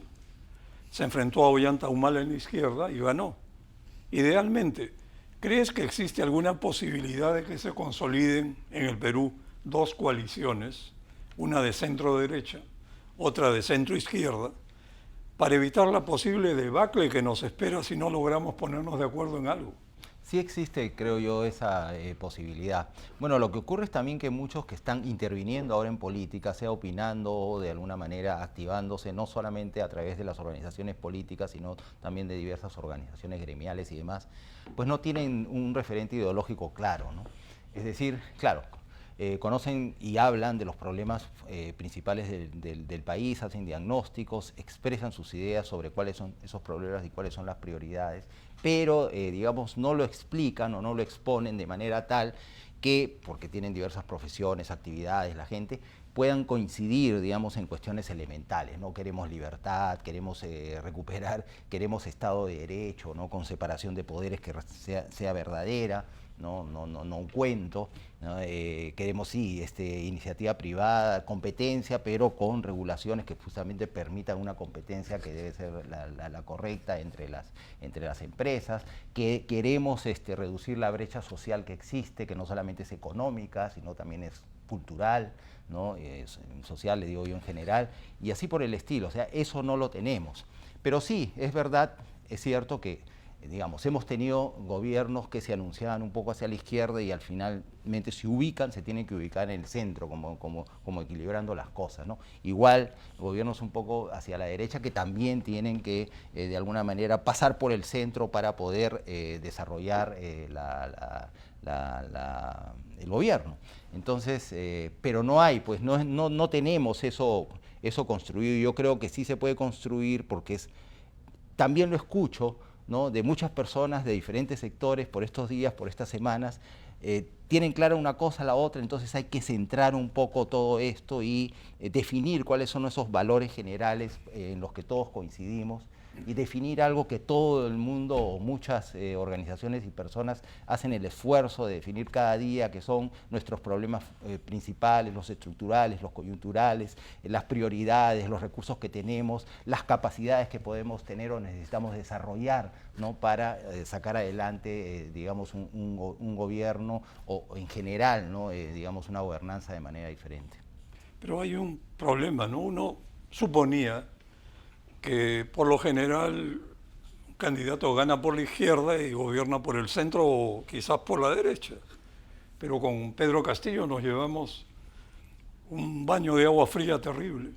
se enfrentó a Ollanta Humala en la izquierda y ganó. Idealmente, ¿crees que existe alguna posibilidad de que se consoliden en el Perú dos coaliciones, una de centro-derecha, otra de centro-izquierda, para evitar la posible debacle que nos espera si no logramos ponernos de acuerdo en algo? Sí existe, creo yo, esa posibilidad. Bueno, lo que ocurre es también que muchos que están interviniendo ahora en política, sea opinando o de alguna manera activándose, no solamente a través de las organizaciones políticas, sino también de diversas organizaciones gremiales y demás, pues no tienen un referente ideológico claro, ¿no? Es decir, claro, conocen y hablan de los problemas principales del país, hacen diagnósticos, expresan sus ideas sobre cuáles son esos problemas y cuáles son las prioridades, pero digamos no lo explican o no lo exponen de manera tal que, porque tienen diversas profesiones, actividades, la gente, puedan coincidir, digamos, en cuestiones elementales, ¿no? Queremos libertad, queremos recuperar, queremos Estado de Derecho, ¿no? Con separación de poderes que sea verdadera, no un cuento, ¿no? Queremos, sí, iniciativa privada, competencia, pero con regulaciones que justamente permitan una competencia que debe ser la correcta entre las empresas, que queremos reducir la brecha social que existe, que no solamente es económica, sino también es cultural, ¿no? Social, le digo yo en general, y así por el estilo. O sea, eso no lo tenemos. Pero sí, es verdad, es cierto que, digamos, hemos tenido gobiernos que se anunciaban un poco hacia la izquierda y al finalmente se tienen que ubicar en el centro, como equilibrando las cosas, ¿no? Igual, gobiernos un poco hacia la derecha que también tienen que, de alguna manera, pasar por el centro para poder desarrollar el gobierno. Entonces, pero no hay, pues no tenemos eso construido. Yo creo que sí se puede construir porque también lo escucho, ¿no? De muchas personas de diferentes sectores por estos días, por estas semanas, tienen clara una cosa, la otra, entonces hay que centrar un poco todo esto y definir cuáles son esos valores generales en los que todos coincidimos y definir algo que todo el mundo o muchas organizaciones y personas hacen el esfuerzo de definir cada día, que son nuestros problemas principales, los estructurales, los coyunturales, las prioridades, los recursos que tenemos, las capacidades que podemos tener o necesitamos desarrollar, ¿no? Para sacar adelante, digamos, un gobierno o en general, ¿no? Digamos, una gobernanza de manera diferente. Pero hay un problema, ¿no? Uno suponía que por lo general un candidato gana por la izquierda y gobierna por el centro o quizás por la derecha. Pero con Pedro Castillo nos llevamos un baño de agua fría terrible.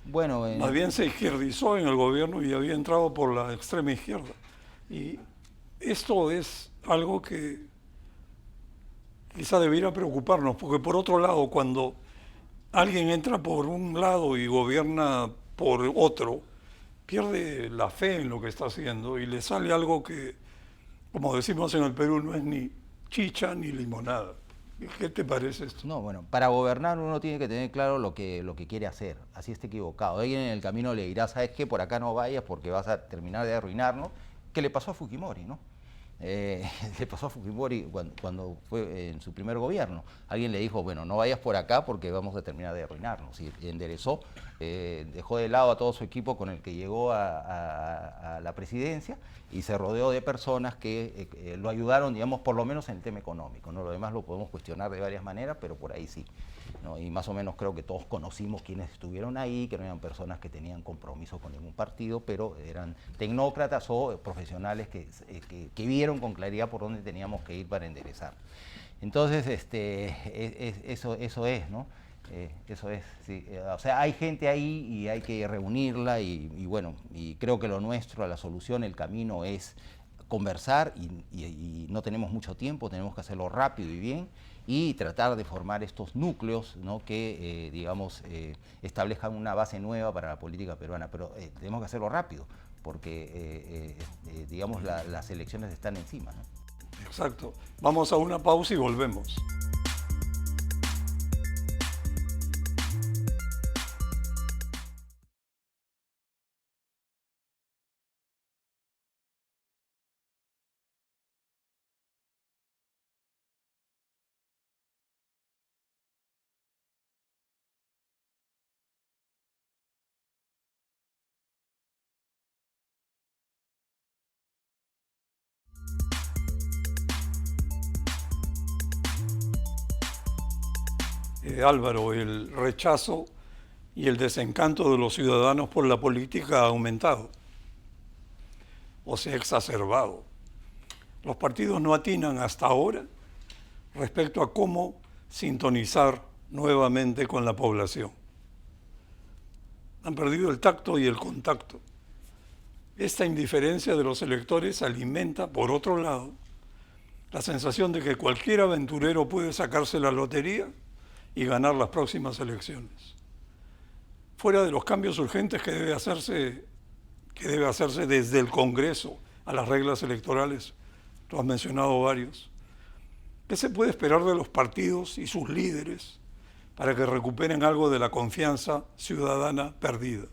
Bueno, más bien se izquierdizó en el gobierno y había entrado por la extrema izquierda. Y esto es algo que quizá debiera preocuparnos, porque por otro lado, cuando alguien entra por un lado y gobierna por otro, pierde la fe en lo que está haciendo y le sale algo que, como decimos en el Perú, no es ni chicha ni limonada. ¿Qué te parece esto? No, bueno, para gobernar uno tiene que tener claro lo que quiere hacer, así esté equivocado. Alguien en el camino le dirá, ¿sabes qué? Por acá no vayas porque vas a terminar de arruinarnos. ¿Qué le pasó a Fujimori, no? Le pasó a Fujimori cuando fue en su primer gobierno. Alguien le dijo, bueno, no vayas por acá porque vamos a terminar de arruinarnos. Y enderezó, dejó de lado a todo su equipo con el que llegó a la presidencia y se rodeó de personas que lo ayudaron, digamos, por lo menos en el tema económico, ¿no? Lo demás lo podemos cuestionar de varias maneras, pero por ahí sí, ¿no? Y más o menos creo que todos conocimos quienes estuvieron ahí, que no eran personas que tenían compromiso con ningún partido, pero eran tecnócratas o profesionales que vieron con claridad por dónde teníamos que ir para enderezar. Entonces, eso es, ¿no? Eso es, sí. O sea, hay gente ahí y hay que reunirla y bueno, y creo que lo nuestro, la solución, el camino es conversar y no tenemos mucho tiempo, tenemos que hacerlo rápido y bien y tratar de formar estos núcleos, ¿no? Que, digamos, establezcan una base nueva para la política peruana, pero tenemos que hacerlo rápido porque, digamos, las elecciones están encima, ¿no? Exacto. Vamos a una pausa y volvemos. Álvaro, el rechazo y el desencanto de los ciudadanos por la política ha aumentado o se ha exacerbado. Los partidos no atinan hasta ahora respecto a cómo sintonizar nuevamente con la población. Han perdido el tacto y el contacto. Esta indiferencia de los electores alimenta, por otro lado, la sensación de que cualquier aventurero puede sacarse la lotería y ganar las próximas elecciones. Fuera de los cambios urgentes que debe hacerse desde el Congreso a las reglas electorales, tú has mencionado varios, ¿qué se puede esperar de los partidos y sus líderes para que recuperen algo de la confianza ciudadana perdida?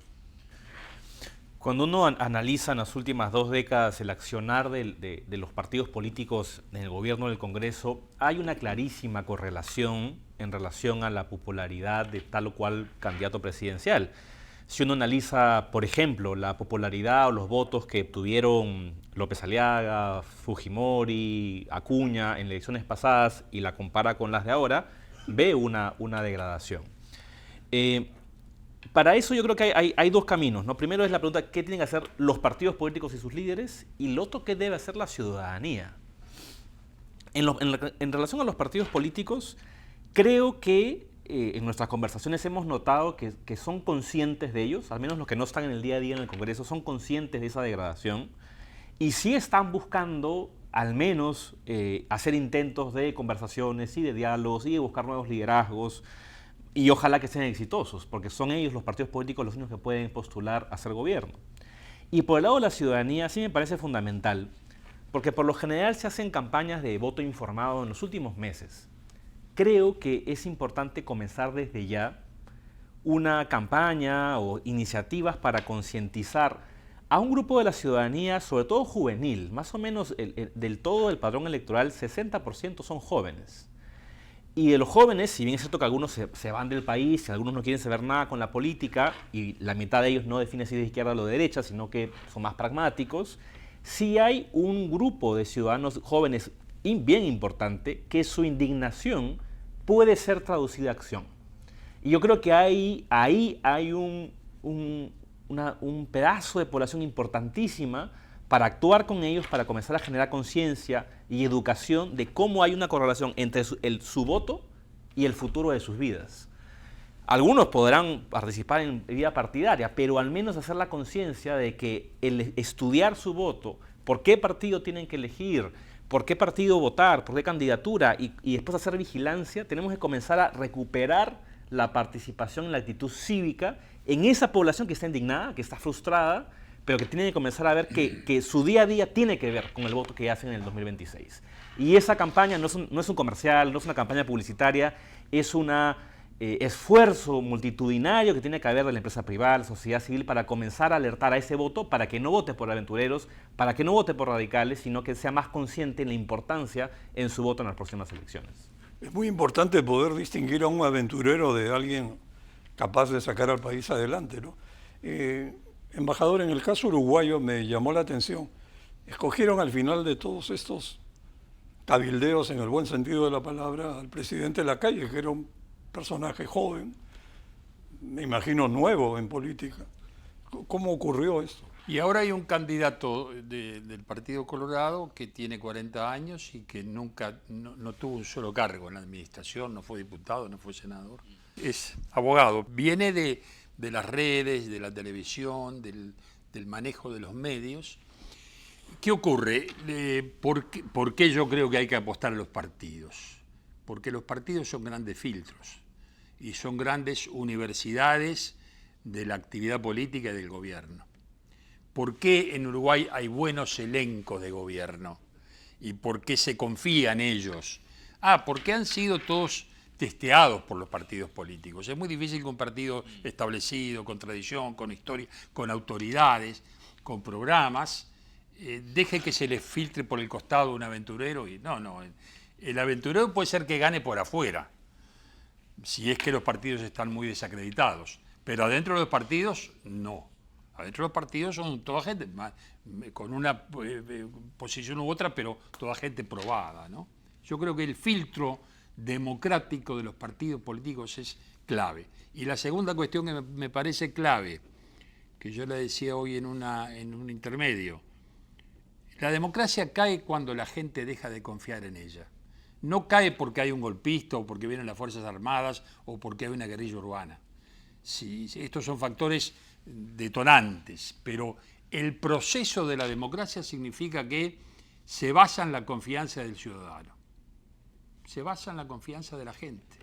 Cuando uno analiza en las últimas 2 décadas el accionar de los partidos políticos en el gobierno del Congreso, hay una clarísima correlación en relación a la popularidad de tal o cual candidato presidencial. Si uno analiza, por ejemplo, la popularidad o los votos que obtuvieron López Aliaga, Fujimori, Acuña en elecciones pasadas y la compara con las de ahora, ve una degradación. Para eso yo creo que hay 2 caminos, ¿no? Primero es la pregunta, ¿qué tienen que hacer los partidos políticos y sus líderes? Y lo otro, ¿qué debe hacer la ciudadanía? En relación a los partidos políticos, creo que en nuestras conversaciones hemos notado que son conscientes de ellos, al menos los que no están en el día a día en el Congreso, son conscientes de esa degradación y sí están buscando al menos hacer intentos de conversaciones y de diálogos y de buscar nuevos liderazgos y ojalá que sean exitosos, porque son ellos los partidos políticos los únicos que pueden postular a ser gobierno. Y por el lado de la ciudadanía sí me parece fundamental, porque por lo general se hacen campañas de voto informado en los últimos meses. Creo que es importante comenzar desde ya una campaña o iniciativas para concientizar a un grupo de la ciudadanía, sobre todo juvenil, más o menos del todo del padrón electoral, 60% son jóvenes. Y de los jóvenes, si bien es cierto que algunos se van del país, y algunos no quieren saber nada con la política, y la mitad de ellos no define si de izquierda o de derecha, sino que son más pragmáticos, sí hay un grupo de ciudadanos jóvenes bien importante que su indignación puede ser traducida a acción. Y yo creo que ahí hay un pedazo de población importantísima para actuar con ellos, para comenzar a generar conciencia y educación de cómo hay una correlación entre su voto y el futuro de sus vidas. Algunos podrán participar en vida partidaria, pero al menos hacer la conciencia de que el estudiar su voto, por qué partido tienen que elegir, por qué partido votar, por qué candidatura y después hacer vigilancia, tenemos que comenzar a recuperar la participación en la actitud cívica en esa población que está indignada, que está frustrada, pero que tiene que comenzar a ver que su día a día tiene que ver con el voto que hacen en el 2026. Y esa campaña no es un comercial, no es una campaña publicitaria, es un esfuerzo multitudinario que tiene que haber de la empresa privada, la sociedad civil, para comenzar a alertar a ese voto, para que no vote por aventureros, para que no vote por radicales, sino que sea más consciente en la importancia en su voto en las próximas elecciones. Es muy importante poder distinguir a un aventurero de alguien capaz de sacar al país adelante, ¿no? Embajador, en el caso uruguayo me llamó la atención. Escogieron al final de todos estos cabildeos, en el buen sentido de la palabra, al presidente Lacalle, que era un personaje joven, me imagino nuevo en política. ¿Cómo ocurrió esto? Y ahora hay un candidato del Partido Colorado que tiene 40 años y que nunca no tuvo un solo cargo en la administración, no fue diputado, no fue senador. Es abogado, viene de las redes, de la televisión, del manejo de los medios. ¿Qué ocurre? ¿Por qué yo creo que hay que apostar a los partidos? Porque los partidos son grandes filtros y son grandes universidades de la actividad política y del gobierno. ¿Por qué en Uruguay hay buenos elencos de gobierno? ¿Y por qué se confía en ellos? Porque han sido todos testeados por los partidos políticos. Es muy difícil que un partido establecido, con tradición, con historia, con autoridades, con programas, deje que se les filtre por el costado un aventurero. No, el aventurero puede ser que gane por afuera, si es que los partidos están muy desacreditados, pero adentro de los partidos, no. Adentro de los partidos son toda gente con una posición u otra, pero toda gente probada, ¿no? Yo creo que el filtro democrático de los partidos políticos es clave. Y la segunda cuestión que me parece clave, que yo la decía hoy en un intermedio, la democracia cae cuando la gente deja de confiar en ella. No cae porque hay un golpista o porque vienen las Fuerzas Armadas o porque hay una guerrilla urbana. Sí, estos son factores detonantes, pero el proceso de la democracia significa que se basa en la confianza del ciudadano, se basa en la confianza de la gente.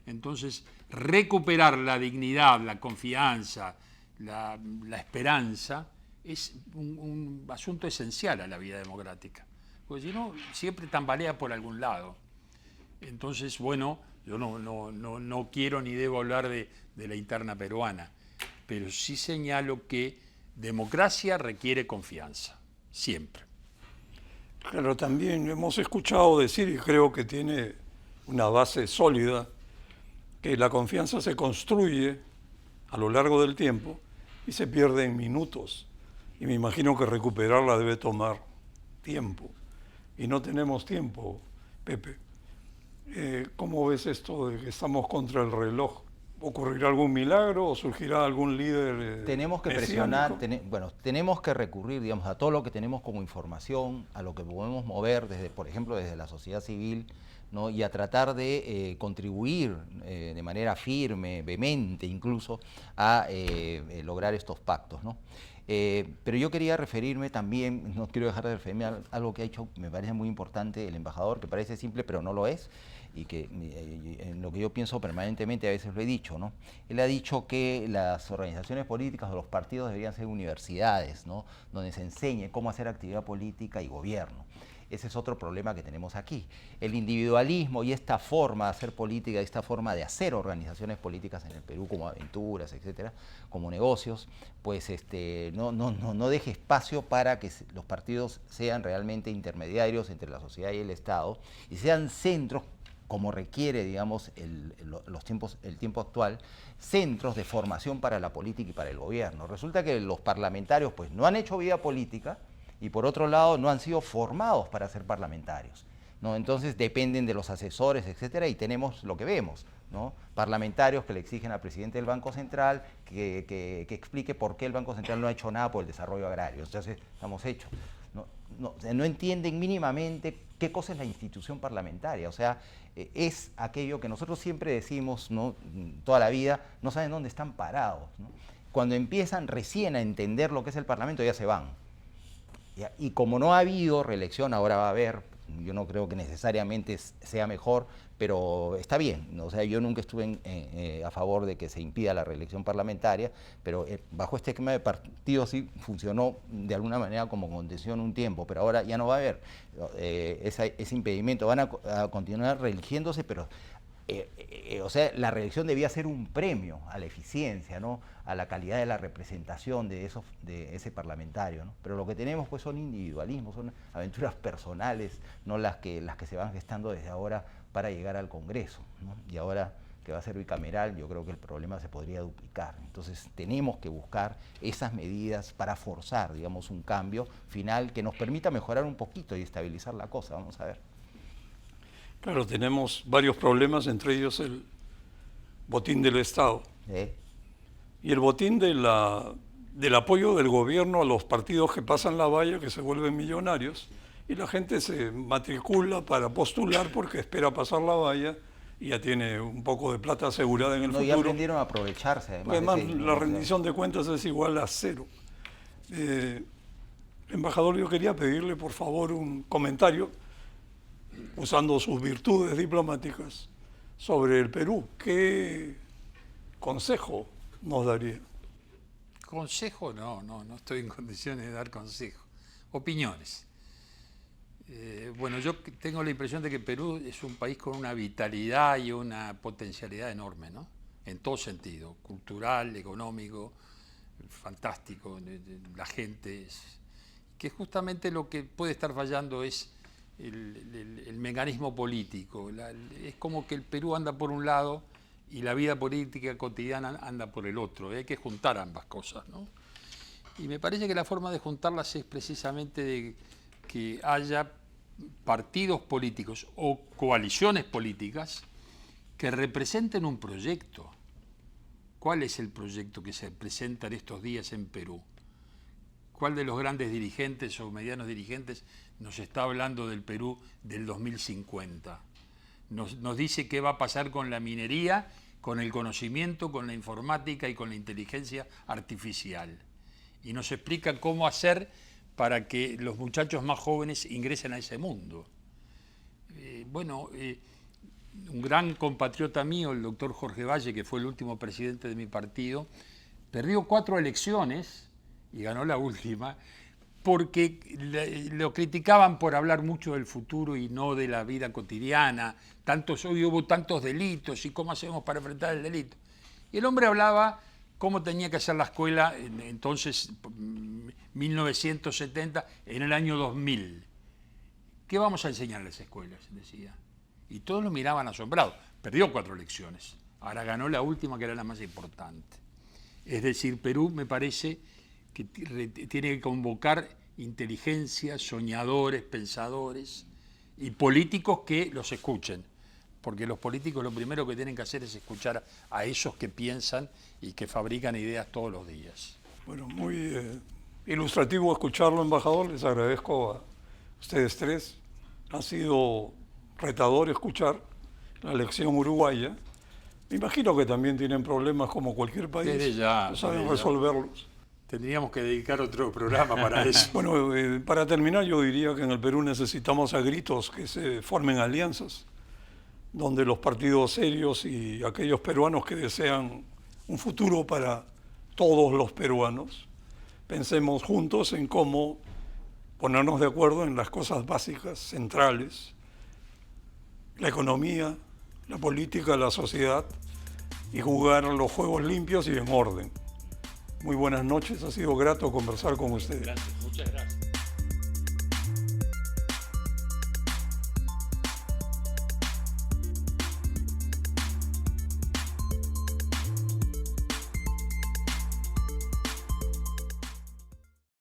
Entonces, recuperar la dignidad, la confianza, la esperanza, es un asunto esencial a la vida democrática. Porque si no, siempre tambalea por algún lado. Entonces, bueno, yo no quiero ni debo hablar de la interna peruana, pero sí señalo que democracia requiere confianza, siempre. Claro, también hemos escuchado decir, y creo que tiene una base sólida, que la confianza se construye a lo largo del tiempo y se pierde en minutos. Y me imagino que recuperarla debe tomar tiempo. Y no tenemos tiempo, Pepe. ¿Cómo ves esto de que estamos contra el reloj? ¿Ocurrirá algún milagro o surgirá algún líder tenemos que mesiánico? presionar, tenemos que recurrir, digamos, a todo lo que tenemos como información, a lo que podemos mover, desde, por ejemplo, desde la sociedad civil, ¿no? Y a tratar de contribuir de manera firme, vehemente incluso, a lograr estos pactos, ¿no? Pero yo quería referirme también, no quiero dejar de referirme a algo que ha hecho, me parece muy importante el embajador, que parece simple pero no lo es, y que en lo que yo pienso permanentemente, a veces lo he dicho, ¿no? Él ha dicho que las organizaciones políticas o los partidos deberían ser universidades, ¿no? Donde se enseñe cómo hacer actividad política y gobierno. Ese es otro problema que tenemos aquí. El individualismo y esta forma de hacer política, esta forma de hacer organizaciones políticas en el Perú, como aventuras, etcétera, como negocios, pues no deje espacio para que los partidos sean realmente intermediarios entre la sociedad y el Estado y sean centros, como requiere, digamos, el tiempo actual, centros de formación para la política y para el gobierno. Resulta que los parlamentarios pues no han hecho vida política, y por otro lado no han sido formados para ser parlamentarios, ¿no? Entonces dependen de los asesores, etcétera, y tenemos lo que vemos, ¿no? Parlamentarios que le exigen al presidente del Banco Central que explique por qué el Banco Central no ha hecho nada por el desarrollo agrario. Entonces estamos hechos. No entienden mínimamente qué cosa es la institución parlamentaria, o sea, es aquello que nosotros siempre decimos, ¿no? Toda la vida, no saben dónde están parados, ¿no? Cuando empiezan recién a entender lo que es el Parlamento ya se van. Y como no ha habido reelección, ahora va a haber, yo no creo que necesariamente sea mejor, pero está bien, ¿no? O sea, yo nunca estuve a favor de que se impida la reelección parlamentaria, pero bajo este esquema de partido sí funcionó de alguna manera como contención un tiempo, pero ahora ya no va a haber ese impedimento, van a continuar reeligiéndose, pero o sea, la reelección debía ser un premio a la eficiencia, ¿no? A la calidad de la representación de ese parlamentario, ¿no? Pero lo que tenemos pues son individualismos, son aventuras personales, no las que se van gestando desde ahora para llegar al Congreso, ¿no? Y ahora que va a ser bicameral, yo creo que el problema se podría duplicar. Entonces tenemos que buscar esas medidas para forzar, digamos, un cambio final que nos permita mejorar un poquito y estabilizar la cosa. Vamos a ver. Claro, tenemos varios problemas, entre ellos el botín del Estado. Y el botín del apoyo del gobierno a los partidos que pasan la valla, que se vuelven millonarios, y la gente se matricula para postular porque espera pasar la valla y ya tiene un poco de plata asegurada en el futuro. Ya aprendieron a aprovecharse. Además, la rendición de cuentas es igual a 0. Embajador, yo quería pedirle, por favor, un comentario, usando sus virtudes diplomáticas, sobre el Perú. ¿Qué consejo nos daría? Consejo no estoy en condiciones de dar consejos. Opiniones. Bueno, yo tengo la impresión de que Perú es un país con una vitalidad y una potencialidad enorme, ¿no? En todo sentido, cultural, económico, fantástico, la gente, que justamente lo que puede estar fallando es el mecanismo político. Es como que el Perú anda por un lado y la vida política cotidiana anda por el otro. Hay que juntar ambas cosas, ¿no? Y me parece que la forma de juntarlas es precisamente de que haya partidos políticos o coaliciones políticas que representen un proyecto. ¿Cuál es el proyecto que se presenta en estos días en Perú? ¿Cuál de los grandes dirigentes o medianos dirigentes nos está hablando del Perú del 2050? Nos dice qué va a pasar con la minería, con el conocimiento, con la informática y con la inteligencia artificial. Y nos explica cómo hacer para que los muchachos más jóvenes ingresen a ese mundo. Un gran compatriota mío, el doctor Jorge Valle, que fue el último presidente de mi partido, perdió 4 elecciones y ganó la última, porque lo criticaban por hablar mucho del futuro y no de la vida cotidiana. Hoy hubo tantos delitos y cómo hacemos para enfrentar el delito. Y el hombre hablaba cómo tenía que hacer la escuela, entonces, 1970, en el año 2000. ¿Qué vamos a enseñar en las escuelas?, decía. Y todos lo miraban asombrados. Perdió 4 elecciones. Ahora ganó la última, que era la más importante. Es decir, Perú me parece que tiene que convocar inteligencia, soñadores, pensadores y políticos que los escuchen. Porque los políticos lo primero que tienen que hacer es escuchar a esos que piensan y que fabrican ideas todos los días. Bueno, muy ilustrativo escucharlo, embajador. Les agradezco a ustedes 3. Ha sido retador escuchar la lección uruguaya. Me imagino que también tienen problemas como cualquier país. Desde ya, no saben desde ya. resolverlos. Tendríamos que dedicar otro programa para eso. Bueno, para terminar, yo diría que en el Perú necesitamos a gritos que se formen alianzas, donde los partidos serios y aquellos peruanos que desean un futuro para todos los peruanos, pensemos juntos en cómo ponernos de acuerdo en las cosas básicas, centrales, la economía, la política, la sociedad, y jugar los juegos limpios y en orden. Muy buenas noches, ha sido grato conversar con ustedes. Gracias, muchas gracias.